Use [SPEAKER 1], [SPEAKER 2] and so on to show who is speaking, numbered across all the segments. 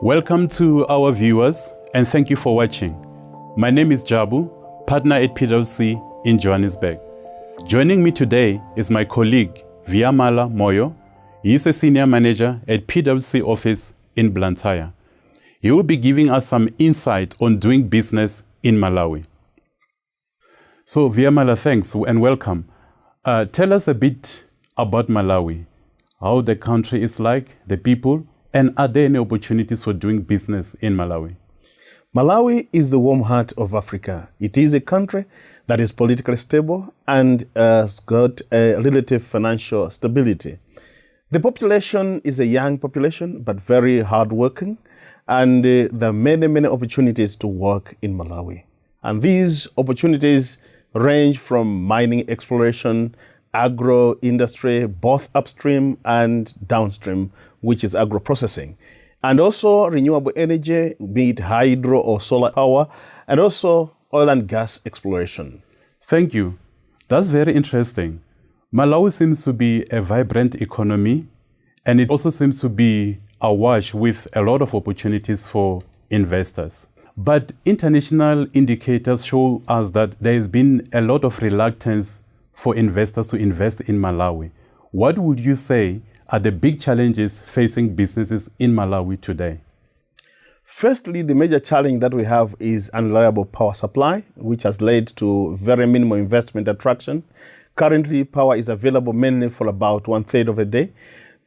[SPEAKER 1] Welcome to our viewers and thank you for watching. My name is Jabu, partner at PwC in Johannesburg. Joining me today is my colleague Viamala Moyo. He is a senior manager at PwC office in Blantyre. He will be giving us some insight on doing business in Malawi. So Viamala, thanks and welcome. Tell us a bit about Malawi, how the country is like, the people, and are there any opportunities for doing business in Malawi?
[SPEAKER 2] Malawi is the warm heart of Africa. It is a country that is politically stable and has got a relative financial stability. The population is a young population, but very hardworking, and there are many opportunities to work in Malawi. And these opportunities range from mining exploration, agro-industry, both upstream and downstream, which is agro-processing, and also renewable energy, be it hydro or solar power, and also oil and gas exploration.
[SPEAKER 1] Thank you. That's very interesting. Malawi seems to be a vibrant economy, and it also seems to be awash with a lot of opportunities for investors. But international indicators show us that there has been a lot of reluctance for investors to invest in Malawi. What would you say are the big challenges facing businesses in Malawi today?
[SPEAKER 2] Firstly, the major challenge that we have is unreliable power supply, which has led to very minimal investment attraction. Currently, power is available mainly for about 1/3 of a day.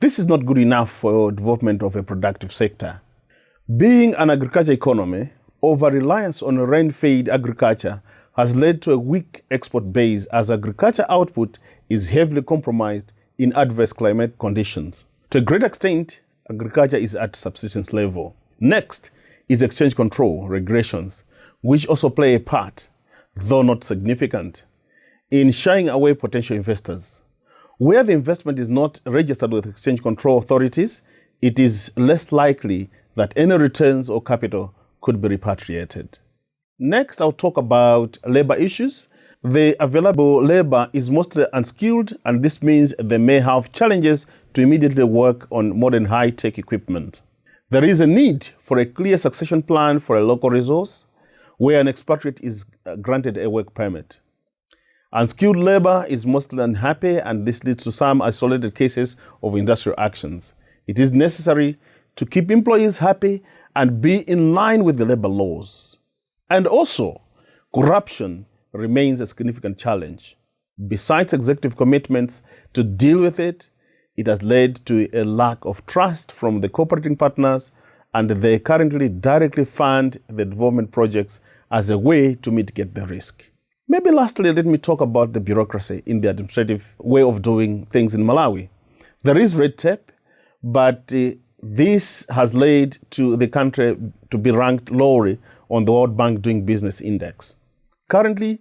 [SPEAKER 2] This is not good enough for development of a productive sector. Being an agriculture economy, over-reliance on rain-fed agriculture has led to a weak export base as agriculture output is heavily compromised in adverse climate conditions. To a great extent, agriculture is at subsistence level. Next is exchange control regulations, which also play a part, though not significant, in shying away potential investors. Where the investment is not registered with exchange control authorities, it is less likely that any returns or capital could be repatriated. Next, I'll talk about labor issues. The available labor is mostly unskilled, and this means they may have challenges to immediately work on modern high-tech equipment. There is a need for a clear succession plan for a local resource where an expatriate is granted a work permit. Unskilled labor is mostly unhappy, and this leads to some isolated cases of industrial actions. It is necessary to keep employees happy and be in line with the labor laws. And also, corruption remains a significant challenge. Besides executive commitments to deal with it, it has led to a lack of trust from the cooperating partners, and they currently directly fund the development projects as a way to mitigate the risk. Maybe lastly, let me talk about the bureaucracy in the administrative way of doing things in Malawi. There is red tape, but this has led to the country to be ranked lowly on the World Bank Doing Business Index. Currently,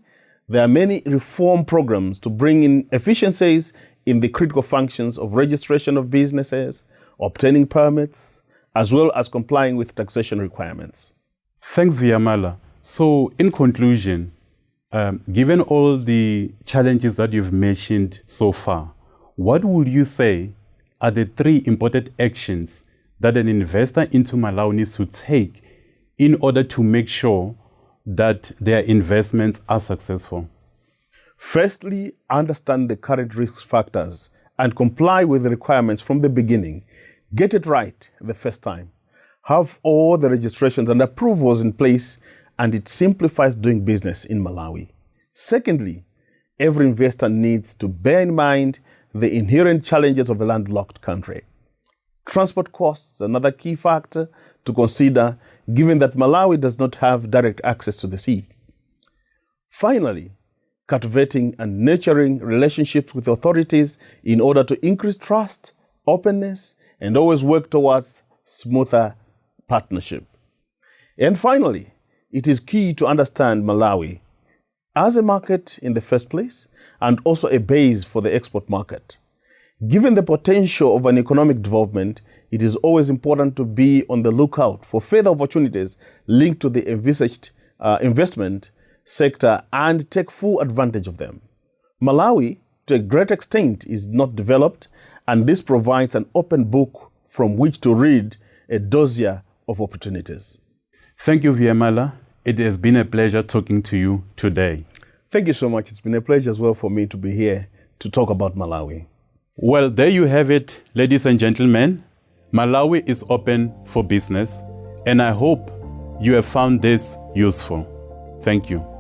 [SPEAKER 2] there are many reform programs to bring in efficiencies in the critical functions of registration of businesses, obtaining permits, as well as complying with taxation requirements.
[SPEAKER 1] Thanks, Viamala. So, in conclusion, given all the challenges that you've mentioned so far, what would you say are the 3 important actions that an investor into Malawi needs to take in order to make sure that their investments are successful?
[SPEAKER 2] Firstly, understand the current risk factors and comply with the requirements from the beginning. Get it right the first time. Have all the registrations and approvals in place, and it simplifies doing business in Malawi. Secondly, every investor needs to bear in mind the inherent challenges of a landlocked country. Transport costs, another key factor to consider, given that Malawi does not have direct access to the sea. Finally, cultivating and nurturing relationships with authorities in order to increase trust, openness, and always work towards smoother partnership. And finally, it is key to understand Malawi as a market in the first place and also a base for the export market. Given the potential of an economic development, it is always important to be on the lookout for further opportunities linked to the envisaged investment sector and take full advantage of them. Malawi, to a great extent, is not developed, and this provides an open book from which to read a dossier of opportunities.
[SPEAKER 1] Thank you, Viamala. It has been a pleasure talking to you today.
[SPEAKER 2] Thank you so much. It's been a pleasure as well for me to be here to talk about Malawi.
[SPEAKER 1] Well, there you have it, ladies and gentlemen. Malawi is open for business, and I hope you have found this useful. Thank you.